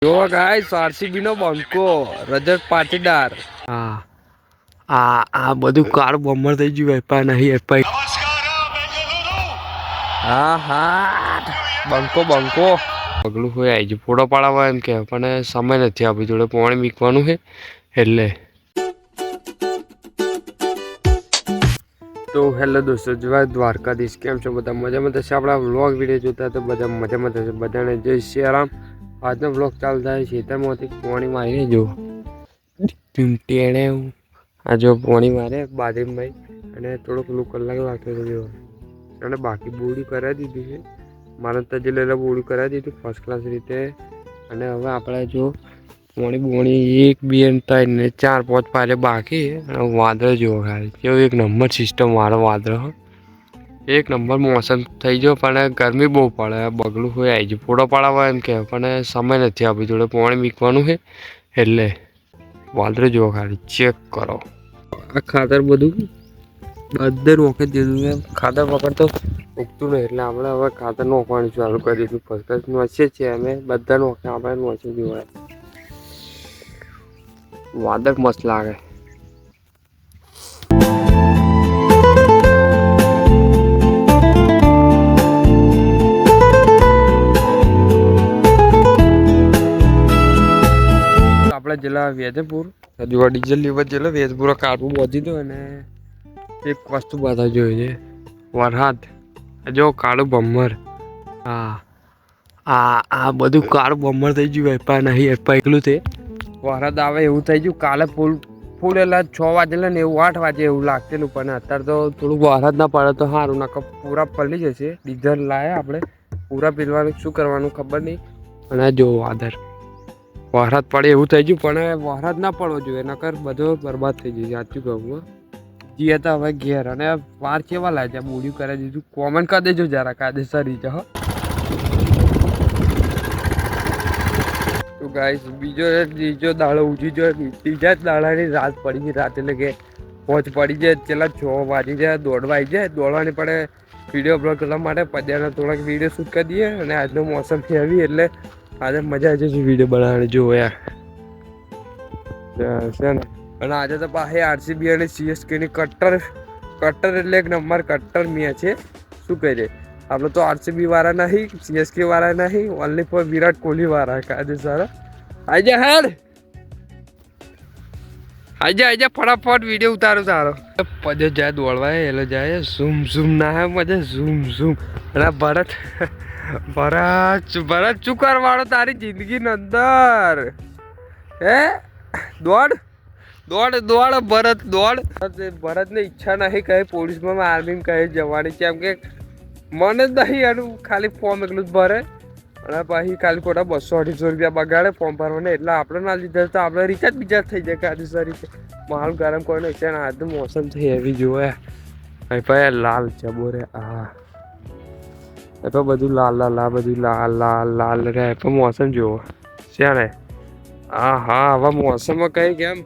જો guys RCB નો બંકો રજત પાટીદાર આ બધું કાળું બમ્બર થઈ ગયું એપાય નહીં એપાય બંકો પગલું હોય આવી ગયું ફોટો પાડવા એમ કે પણ સમય નથી આપણી જોડે પાણી મીકવાનું છે એટલે તો હેલો દોસ્તો જય દ્વારકાધીશ કેમ છો બધા મજામાં થશે આપણા વ્લોગ વિડીયો જોતા તો બધા મજામાં થશે બધાને જય શ્રી રામ આજનો વ્લોગ ચાલુ થાય ખેતરમાંથી પાણીમાં આવીને જો ટેણે આ જો પાણી મારે બાજરીભાઈ અને થોડોક કલાક લાગતો હતો જો અને બાકી બોડી કરાવી દીધી છે મારે તજી લઈને બોડી કરાવી દીધું ફર્સ્ટ ક્લાસ રીતે અને હવે આપણે જો બોણી 1 2 3 ને 4 5 પાલે બાકી અને વાદળ જેવો ખાલી કેવું એક નંબર સિસ્ટમ વાળો વાદળ એક નંબર મોસમ થઈ ગયો પણ ગરમી બહુ પડે બગલું હોય આવી ગયું ફોટો પાડવા એમ કે પણ સમય નથી આપણી જોડે પાણી મીકવાનું છે એટલે વાદળ જેવો ખાલી ચેક કરો આ ખાતર બધે રોકે દીધું એમ ખાતર વગર તો ઉગતું નહીં એટલે આપણે હવે ખાતર નોખવાનું ચાલુ કરી દીધું ફર્સ્ટ નોચીએ છીએ અમે બધા નોખે આપણે નોચી દેવાય વાદળ મસ્ત લાગે આપણે જેલા વેજપુર હજુ ડીઝલ લેવા જેલા વેજપુર કાઢવું પહોંચી દો અને એક વસ્તુ બધા જોઈ છે વરસાદ જો કાળું બમ્બર આ બધું કાળું બમ્બર થઈ ગયું એપા નહીં એપા એકલું તે વરસાદ આવે એવું થઈ ગયું કાલે ફૂલ એટલે 6 વાગેલા ને એવું 8 વાગે એવું લાગતેલું પણ અત્યારે તો થોડુંક વરસાદ ના પડે તો સારું નાખ પૂરા પલળી જશે ડીઝલ લાવે આપણે પૂરા પીલવાનું શું કરવાનું ખબર નહીં અને જો વાદળ વરસાદ પડે એવું થઈ ગયું પણ વરસાદ ના પડવો જોઈએ નકર બધો બરબાદ થઈ જશે સાચું કહું જીએ તો હવે ઘેર અને વાર કેવા લાગ્યા બોલ્યું કરી દીધું કોમેન્ટ કરી દેજો જરા કાયદેસર રીતે હો તો ગાઈસ બીજો દાડો ઉજી જો ત્રીજા જ દાડાની રાત પડી ગઈ રાત એટલે કે પહોંચ પડી જાય છેલ્લા 6 વાગી જાય દોડવા આવી જાય દોડવાની પડે વિડીયો અપલોડ કરવા માટે પદ્યાના થોડાક વિડીયો શૂટ કરી દઈએ અને આજનો મોસમ હેવી એટલે આજે મજા આવી જશે વિડીયો બનાવવાની જો યાર છે ને અને આજે તો પાસે આરસીબી અને સીએસકેની કટ્ટર એટલે એક નંબર કટ્ટર મેચ છે શું કહે આપણે તો આરસીબી વાળા નહીં સીએસકે વાળા નહીં ઓનલી ફોર વિરાટ કોહલી વાળા કાયદેસર આજે હેડ આજે ફટાફટ વિડીયો ઉતારો તારો પદે જાય દોડવા એટલે જાય ઝૂમ ના હે મજા ઝૂમ અને ભરત શું કરવાળો તારી જિંદગીની અંદર હે દોડ ભરતને ઈચ્છા નહીં કહે પોલીસમાં આર્મી કહે જવાની કેમ કે મને જ નહીં એનું ખાલી ફોર્મ એટલું જ ભરે અને પછી ખાલી ખોટા 200-250 રૂપિયા બગાડે ફોર્મ ભરવાને એટલે આપણે ના લીધા તો આપણે રિચાર્જ બીજા થઈ જાય કાયદેસર રીતે માલ ગરમ કોઈને છે ને આજનું મોસમ થઈ એવી જોવે ભાઈ લાલ ચબોરે એ તો બધું લાલ બધું લાલ રહે પણ મોસમ જુઓ છે ને હા હવે મોસમમાં કઈ કેમ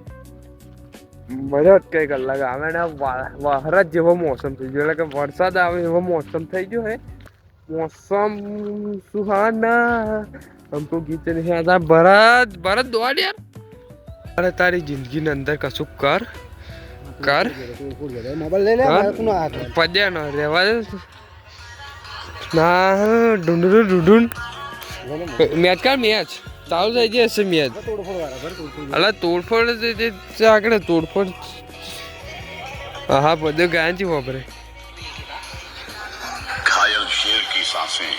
મજા જ કઈ કલાક આવે ને વરસાદ જેવો મોસમ થઈ ગયો એટલે કે વરસાદ આવે એવો મોસમ થઈ ગયો હે મોસમ સુહાના हमको गीत नहीं आता ભરત દોડ યાર અરે તારી જિંદગીની અંદર કશું કર પદ્યા ન રેવા ના ઢૂંઢ મેચ ચાલુ થઈ જશે મેચ અલા તોડફોડ આગળ તોડફોડ હા બધું ગાયન થી વાપરે घायल शेर की सांसें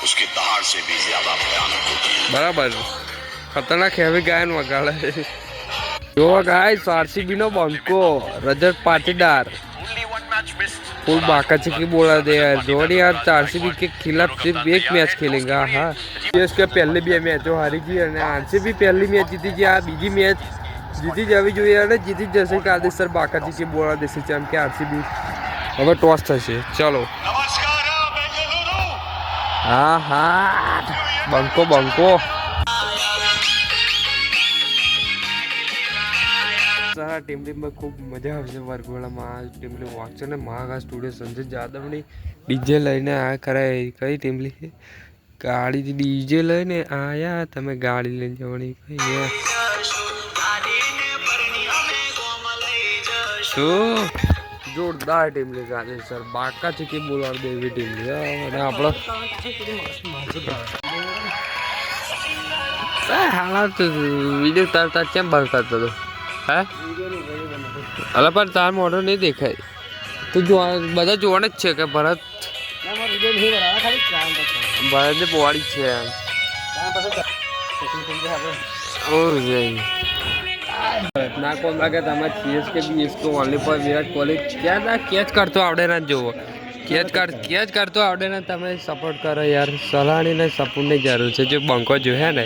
उसकी दहाड़ से भी ज्यादा भयानक होती है बराबर खतरनाक हेवी गायन वगाड़े जो guys RCB no बंको Rajat Patidar full बाका की बोला दे यार जोड़ी यार आरसीबी के खिलाफ सिर्फ एक मैच खेलेगा हाँ इसके पहले भी मैचों हारी गई और आरसीबी पहली मैच जीती गई आ बीजी मैच जीती जावी જોઈએ અને જીતી જશે કાદેસર બાકાજી કે બોલા દેશે જેમ કે આરસીબી હવે ટોસ થશે ચલો હા બંકો સારા ટીમમાં ખૂબ મજા આવશે વરઘોડામાં ટીમલી વાંચશે ને મહાગા સ્ટુડિયો સંજય જાદવની ડીજે લઈને આ કરે કઈ ટીમલી ગાડી ડીજે લઈને આયા તમે ગાડી લઈને જવાની શું જોરદાર ટીમ લે ગાલે સર બાકા ચીકી બોલાડ દે એવી ટીમ લે અને આપણો હાલા તો વિડીયો તાર કેમ બંધ કરતો હતો હે અલા પણ તાર મોઢો નહીં દેખાય તું જો બધા જોવાને જ છે કે ભરત ભરતની પોવાડી છે ના કોણ લાગે તમારે CSK બીએસકે only for Virat Kohli ક્યાં ના કેચ કરતો આવડે ના જોવો કેચ કરતો આવડે ને તમે સપોર્ટ કરો યાર સલાણીને સપોર્ટની જરૂર છે જો બંકો જોયા ને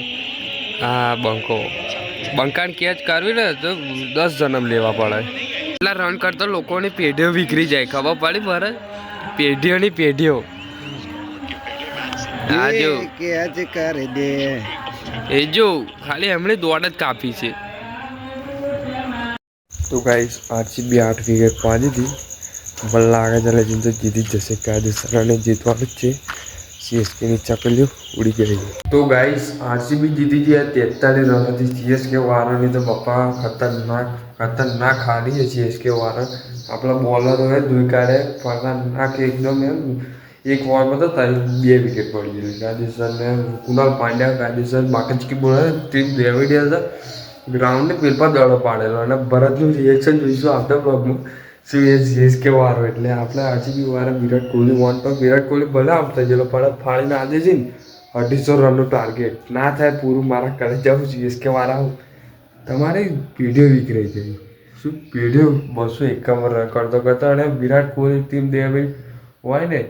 હા બંકાને કેચ કરવી ને તો 10 જન્મ લેવા પડે એટલા રન કરતો લોકોની પેઢીઓ વિખરી જાય ખબર પડી ભરત પેઢીઓ આ જો કેચ કરી દે એ જો ખાલી એમણે દોડ જ કાપી છે તો ગાઈસ આરસીબી 8 વિકેટ પાડી હતી મને લાગે છે લેજિન તો જીતી જ જશે કાયદેસર અને જીતવાનું જ છે સીએસકેની ચકલીઓ ઉડી ગઈ તો ગાઈસ આરસીબી જીતી ગયા 43 રનથી સીએસકે વાળાની તો પપ્પા ખતરનાક હારી છે સીએસકે વાળા આપણા બોલરોએ દુઈ કાઢે ખતરનાક એકદમ એમ એક ઓવરમાં તો 2 વિકેટ પડી ગઈ કાયદેસર ને કુનાલ પાંડ્યા કાયદેસર બાકચકી બોલે ટીમ ડેવિડ હતા ગ્રાઉન્ડને પેલપા દડો પાડેલો અને ભરતનું રિએક્શન જોઈશું આવતા બ્લોગમાં શું એ સીએસકે વાળો એટલે આપણે આરસીબી વાળા વિરાટ કોહલી વોન પર વિરાટ કોહલી ભલે આવતા જેલો પણ ફાળીને આજે છે ને 250 રનનું ટાર્ગેટ ના થાય પૂરું મારા કરે જાઉં સીએસકે વાળા તમારી પેઢીઓ વિખરાઈ જાય શું પેઢીઓ 251 રન કરતો અને વિરાટ કોહલી ટીમ દેવી હોય ને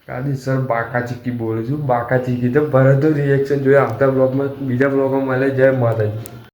કાયદેસર બાકા ચીકી બોલું છું બાકા ચીકી તો ભરતનું રિએક્શન જોઈએ આવતા બ્લોગમાં બીજા બ્લોગમાં મળે જય માતાજી.